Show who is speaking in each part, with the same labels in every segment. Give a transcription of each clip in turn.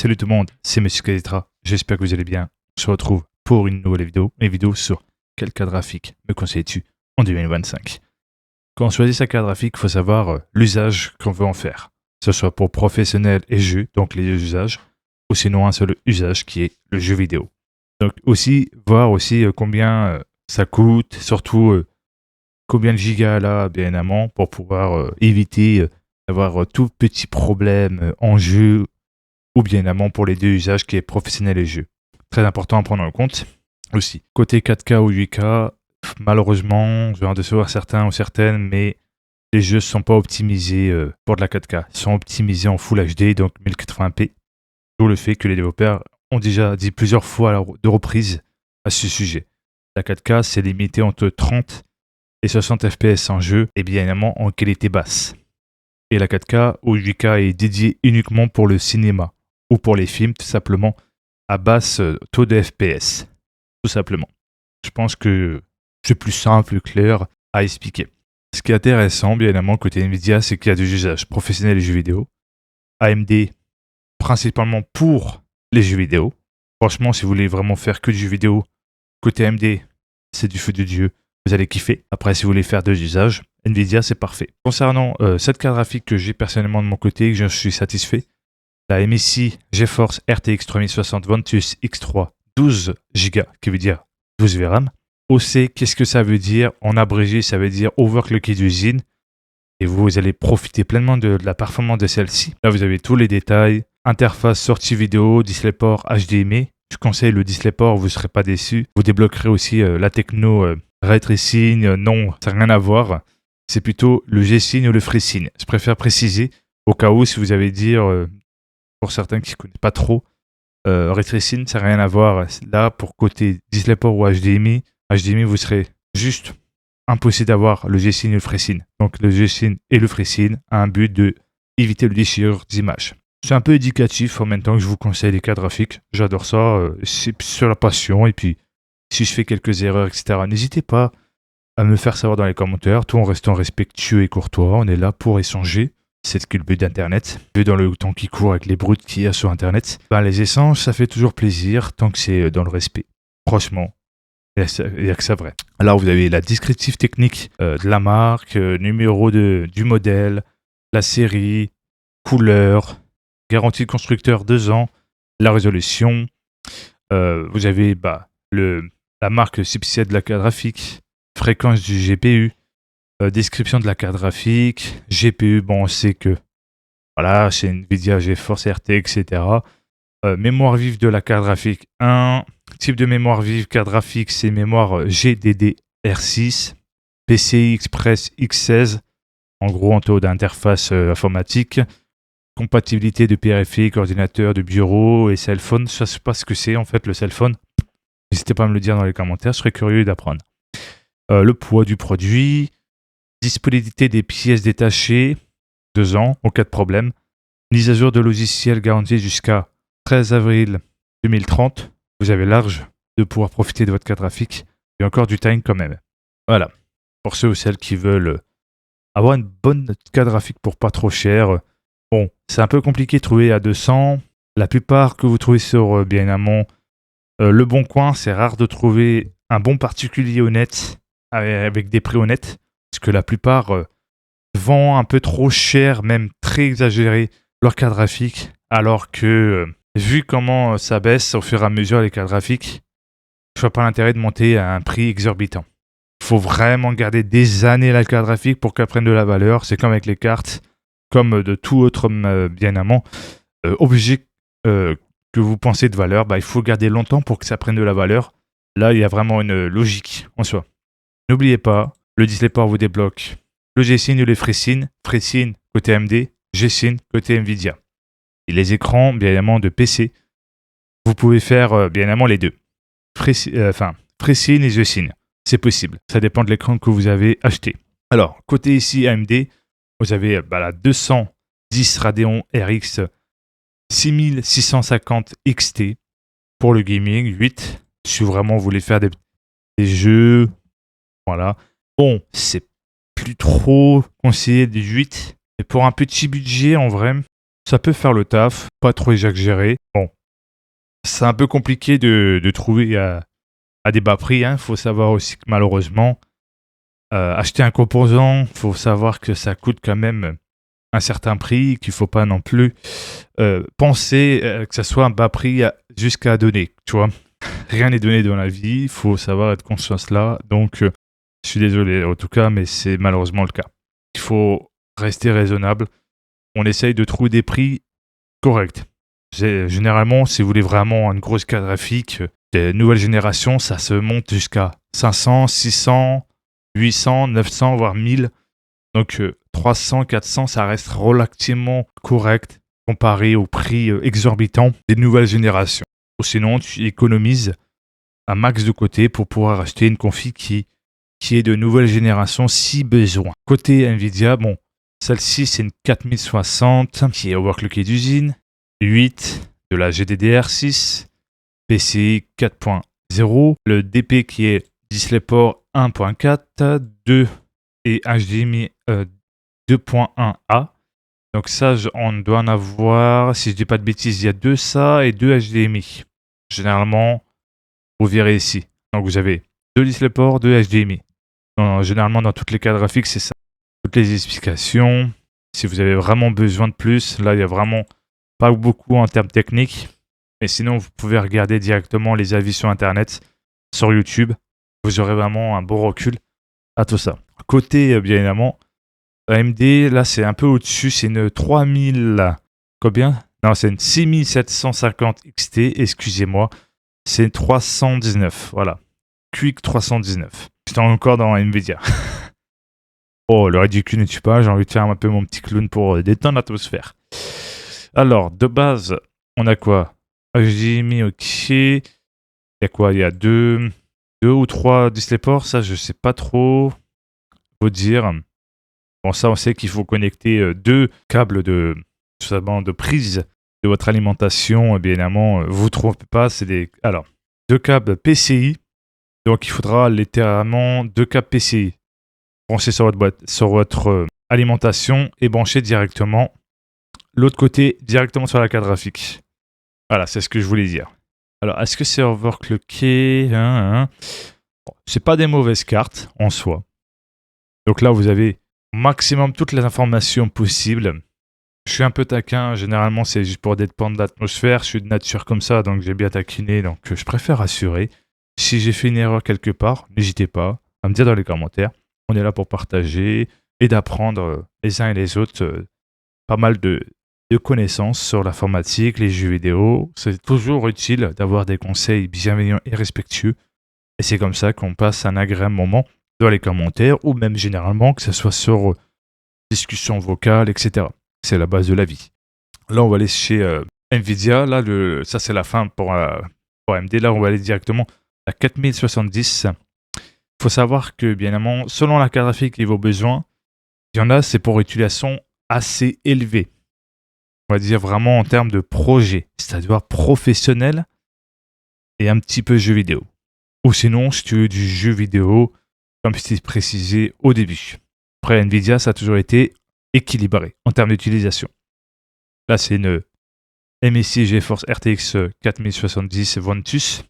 Speaker 1: Salut tout le monde, c'est Monsieur Kazetra, j'espère que vous allez bien. On se retrouve pour une nouvelle vidéo sur quelle carte graphique me conseilles-tu en 2025. Quand on choisit sa carte graphique, il faut savoir l'usage qu'on veut en faire. Que ce soit pour professionnel et jeu, donc les deux usages, ou sinon un seul usage qui est le jeu vidéo. Donc aussi, voir aussi combien ça coûte, surtout combien de gigas là, bien évidemment, pour pouvoir éviter d'avoir tout petit problème en jeu ou bien évidemment pour les deux usages qui est professionnel et jeu. Très important à prendre en compte aussi. Côté 4K ou 8K, malheureusement, je vais en décevoir certains ou certaines, mais les jeux ne sont pas optimisés pour de la 4K. Ils sont optimisés en Full HD, donc 1080p. D'où le fait que les développeurs ont déjà dit plusieurs fois de reprises à ce sujet. La 4K, c'est limité entre 30 et 60 FPS en jeu, et bien évidemment en qualité basse. Et la 4K ou 8K est dédiée uniquement pour le cinéma ou pour les films, tout simplement à basse taux de FPS. Tout simplement. Je pense que c'est plus simple, plus clair à expliquer. Ce qui est intéressant, bien évidemment, côté Nvidia, c'est qu'il y a des usages professionnels et jeux vidéo. AMD, principalement pour les jeux vidéo. Franchement, si vous voulez vraiment faire que du jeu vidéo, côté AMD, c'est du feu de Dieu. Vous allez kiffer. Après, si vous voulez faire deux usages, Nvidia, c'est parfait. Concernant cette carte graphique que j'ai personnellement de mon côté, que je suis satisfait, la MSI GeForce RTX 3060 Ventus X3 12 Go, qui veut dire 12 VRAM. OC, qu'est-ce que ça veut dire? En abrégé, ça veut dire overclocké d'usine. Et vous allez profiter pleinement de la performance de celle-ci. Là, vous avez tous les détails. Interface, sortie vidéo, DisplayPort, HDMI. Je conseille le DisplayPort, vous ne serez pas déçus. Vous débloquerez aussi la techno Ray Tracing. Non, ça n'a rien à voir. C'est plutôt le G-Sync ou le FreeSync. Je préfère préciser, au cas où, si vous avez dire, pour certains qui ne connaissent pas trop, Ray Tracing, ça n'a rien à voir. Là, pour côté DisplayPort ou HDMI, vous serez juste impossible d'avoir le G-Sync et le FreeSync. Donc le G-Sync et le FreeSync a un but de éviter le déchirure d'images. C'est un peu éducatif en même temps que je vous conseille les cartes graphiques. J'adore ça, c'est sur la passion. Et puis, si je fais quelques erreurs, etc., n'hésitez pas à me le faire savoir dans les commentaires, tout en restant respectueux et courtois. On est là pour échanger. C'est ce que le but d'Internet. Vu dans le temps qui court avec les brutes qu'il y a sur Internet, les échanges, ça fait toujours plaisir tant que c'est dans le respect. Franchement, il n'y a que ça vrai. Alors, vous avez la descriptive technique de la marque, numéro du modèle, la série, couleur, garantie de constructeur 2 ans, la résolution. Vous avez la marque subsidiaire de la carte graphique, fréquence du GPU, description de la carte graphique, GPU, bon, on sait que voilà, chez Nvidia, GeForce RTX, etc. Mémoire vive de la carte graphique 1. Type de mémoire vive carte graphique, c'est mémoire GDDR6, PCI Express X16, en gros en taux d'interface informatique. Compatibilité de périphérique, ordinateur, de bureau et cell phone. Je ne sais pas ce que c'est en fait le cell phone. N'hésitez pas à me le dire dans les commentaires, je serais curieux d'apprendre. Le poids du produit, disponibilité des pièces détachées, 2 ans, en cas de problème. Mise à jour de logiciel garantie jusqu'à 13 avril 2030. Vous avez large de pouvoir profiter de votre carte graphique et encore du time quand même. Voilà. Pour ceux ou celles qui veulent avoir une bonne carte graphique pour pas trop cher. Bon, c'est un peu compliqué de trouver à 200. La plupart que vous trouvez sur, bien évidemment, Le Bon Coin, c'est rare de trouver un bon particulier honnête avec des prix honnêtes. Parce que la plupart vendent un peu trop cher, même très exagéré, leur carte graphique. Alors que, vu comment ça baisse au fur et à mesure les cartes graphiques, je vois pas l'intérêt de monter à un prix exorbitant. Il faut vraiment garder des années la carte graphique pour qu'elle prenne de la valeur. C'est comme avec les cartes, comme de tout autre bien évidemment, objet que vous pensez de valeur, il faut garder longtemps pour que ça prenne de la valeur. Là, il y a vraiment une logique en soi. N'oubliez pas, le DisplayPort vous débloque le G-Sync et le FreeSync. FreeSync côté AMD, G-Sync côté Nvidia. Et les écrans, bien évidemment, de PC, vous pouvez faire bien évidemment les deux. FreeSync et G-Sync. C'est possible. Ça dépend de l'écran que vous avez acheté. Alors, côté ici AMD, vous avez la 210 Radeon RX 6650 XT pour le gaming, 8. Si vraiment vous voulez faire des jeux, voilà. Bon, c'est plus trop conseillé des 8. Mais pour un petit budget, en vrai, Ça peut faire le taf, pas trop exagéré. Bon, c'est un peu compliqué de trouver à des bas prix. Il faut savoir aussi que malheureusement, acheter un composant, faut savoir que ça coûte quand même un certain prix, qu'il faut pas non plus penser que ça soit un bas prix jusqu'à donner, tu vois. Rien n'est donné dans la vie, il faut savoir être conscient de cela. Donc, je suis désolé en tout cas, mais c'est malheureusement le cas. Il faut rester raisonnable. On essaye de trouver des prix corrects. Généralement, si vous voulez vraiment une grosse carte graphique de nouvelle génération, ça se monte jusqu'à 500, 600, 800, 900, voire 1000. Donc 300, 400, ça reste relativement correct comparé au prix exorbitant des nouvelles générations. Ou sinon, tu économises un max de côté pour pouvoir acheter une config qui est de nouvelle génération si besoin. Côté Nvidia, bon, celle-ci c'est une 4060 qui est overclockée d'usine, 8 de la GDDR6, PCI 4.0, le DP qui est DisplayPort 1.4, 2 et HDMI 2.1A. Donc ça, on doit en avoir, si je dis pas de bêtises, il y a 2 ça et 2 HDMI. Généralement, vous verrez ici. Donc vous avez 2 DisplayPort, 2 HDMI. Généralement, dans toutes les cartes graphiques, c'est ça. Toutes les explications. Si vous avez vraiment besoin de plus, là, il y a vraiment pas beaucoup en termes techniques. Mais sinon, vous pouvez regarder directement les avis sur Internet, sur YouTube. Vous aurez vraiment un bon recul à tout ça. Côté, bien évidemment, AMD, là, c'est un peu au-dessus. C'est une 3000... Combien? Non, c'est une 6750 XT, excusez-moi. C'est une 319, voilà. Quick 319. J'étais encore dans Nvidia. Oh, le ridicule ne tue pas. J'ai envie de faire un peu mon petit clown pour détendre l'atmosphère. Alors, de base, on a quoi? HDMI, ok. Il y a quoi? Il y a deux ou trois DisplayPort. Ça, je sais pas trop vous dire. Bon, ça, on sait qu'il faut connecter 2 câbles de prise de votre alimentation. Bien évidemment, vous ne trompez pas. C'est des... Alors, 2 câbles PCI. Donc, il faudra littéralement 2 câbles PCI. Brancher sur votre boîte, sur votre alimentation et brancher directement l'autre côté, directement sur la carte graphique. Voilà, c'est ce que je voulais dire. Alors, est-ce que c'est overclocké? Bon, c'est pas des mauvaises cartes en soi. Donc là, vous avez au maximum toutes les informations possibles. Je suis un peu taquin, généralement c'est juste pour détendre l'atmosphère. Je suis de nature comme ça, donc j'ai bien taquiné, donc je préfère assurer. Si j'ai fait une erreur quelque part, n'hésitez pas à me dire dans les commentaires. On est là pour partager et d'apprendre les uns et les autres pas mal de connaissances sur l'informatique, les jeux vidéo. C'est toujours utile d'avoir des conseils bienveillants et respectueux. Et c'est comme ça qu'on passe un agréable moment dans les commentaires ou même généralement que ce soit sur discussion vocale, etc. C'est la base de la vie. Là, on va aller chez Nvidia. Là, ça, c'est la fin pour AMD. Là, on va aller directement à 4070. Il faut savoir que, bien évidemment, selon la carte graphique et vos besoins, il y en a, c'est pour utilisation assez élevée. On va dire vraiment en termes de projet, c'est-à-dire professionnel et un petit peu jeu vidéo. Ou sinon, si tu veux du jeu vidéo, comme je t'ai précisé au début. Après, Nvidia, ça a toujours été équilibré en termes d'utilisation. Là, c'est une MSI GeForce RTX 4070 Ventus.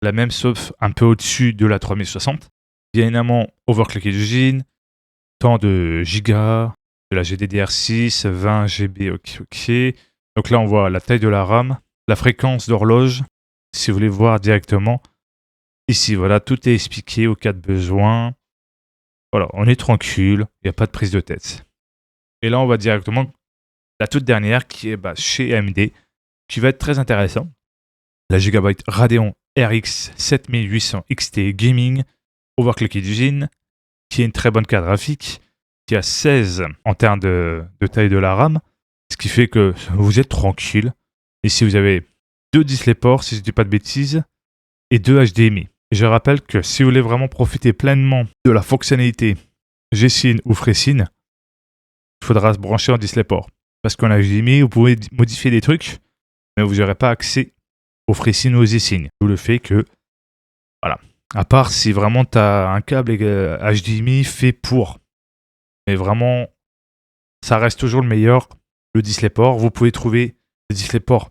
Speaker 1: La même, sauf un peu au-dessus de la 3060. Bien évidemment, overclocké d'usine, tant de gigas, de la GDDR6, 20 GB, ok. Donc là, on voit la taille de la RAM, la fréquence d'horloge, si vous voulez voir directement. Ici, voilà, tout est expliqué au cas de besoin. Voilà, on est tranquille, il n'y a pas de prise de tête. Et là, on va directement la toute dernière qui est chez AMD, qui va être très intéressant. La Gigabyte Radeon RX 7800 XT Gaming, overclocké d'usine, qui est une très bonne carte graphique, qui a 16 en termes de taille de la RAM, ce qui fait que vous êtes tranquille. Ici, vous avez 2 DisplayPort, si je ne dis pas de bêtises, et 2 HDMI. Et je rappelle que si vous voulez vraiment profiter pleinement de la fonctionnalité G-Syn ou FreeSyn, il faudra se brancher en DisplayPort. Parce qu'en HDMI, vous pouvez modifier des trucs, mais vous n'aurez pas accès au FreeSyn ou au G-Syn. D'où le fait que, voilà. À part si vraiment tu as un câble HDMI fait pour. Mais vraiment, ça reste toujours le meilleur le DisplayPort. Vous pouvez trouver le DisplayPort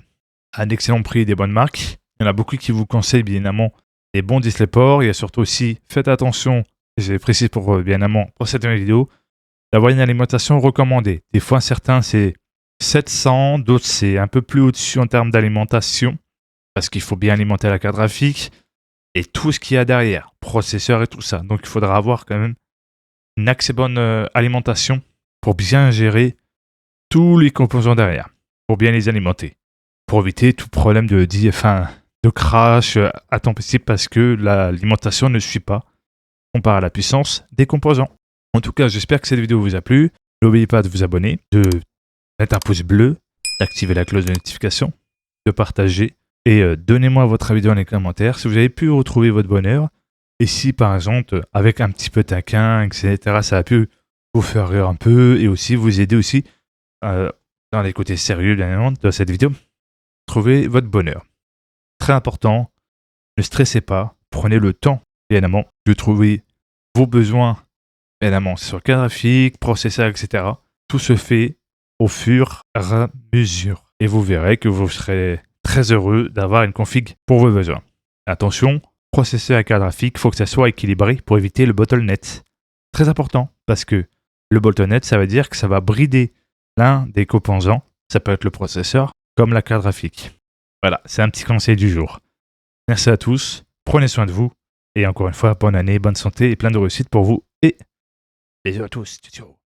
Speaker 1: à un excellent prix et des bonnes marques. Il y en a beaucoup qui vous conseillent bien évidemment des bons DisplayPort. Il y a surtout aussi, faites attention, je précise pour bien évidemment pour cette vidéo, d'avoir une alimentation recommandée. Des fois certains c'est 700, d'autres c'est un peu plus au-dessus en termes d'alimentation parce qu'il faut bien alimenter la carte graphique et tout ce qu'il y a derrière, processeur et tout ça. Donc il faudra avoir quand même une assez bonne alimentation pour bien gérer tous les composants derrière, pour bien les alimenter, pour éviter tout problème de crash à temps possible parce que l'alimentation ne suit pas comparé à la puissance des composants. En tout cas, j'espère que cette vidéo vous a plu. N'oubliez pas de vous abonner, de mettre un pouce bleu, d'activer la cloche de notification, de partager et donnez-moi votre avis dans les commentaires si vous avez pu retrouver votre bonheur et si par exemple avec un petit peu taquin, etc., ça a pu vous faire rire un peu et aussi vous aider aussi dans les côtés sérieux bien évidemment de cette vidéo, trouver votre bonheur. Très important, ne stressez pas, prenez le temps bien évidemment de trouver vos besoins bien évidemment sur carte graphique, processeur, etc. Tout se fait au fur et à mesure et vous verrez que vous serez très heureux d'avoir une config pour vos besoins. Attention, processeur et carte graphique, il faut que ça soit équilibré pour éviter le bottleneck. Très important parce que le bottleneck, ça veut dire que ça va brider l'un des composants, ça peut être le processeur comme la carte graphique. Voilà, c'est un petit conseil du jour. Merci à tous, prenez soin de vous et encore une fois, bonne année, bonne santé et plein de réussite pour vous et bisous à tous. Ciao.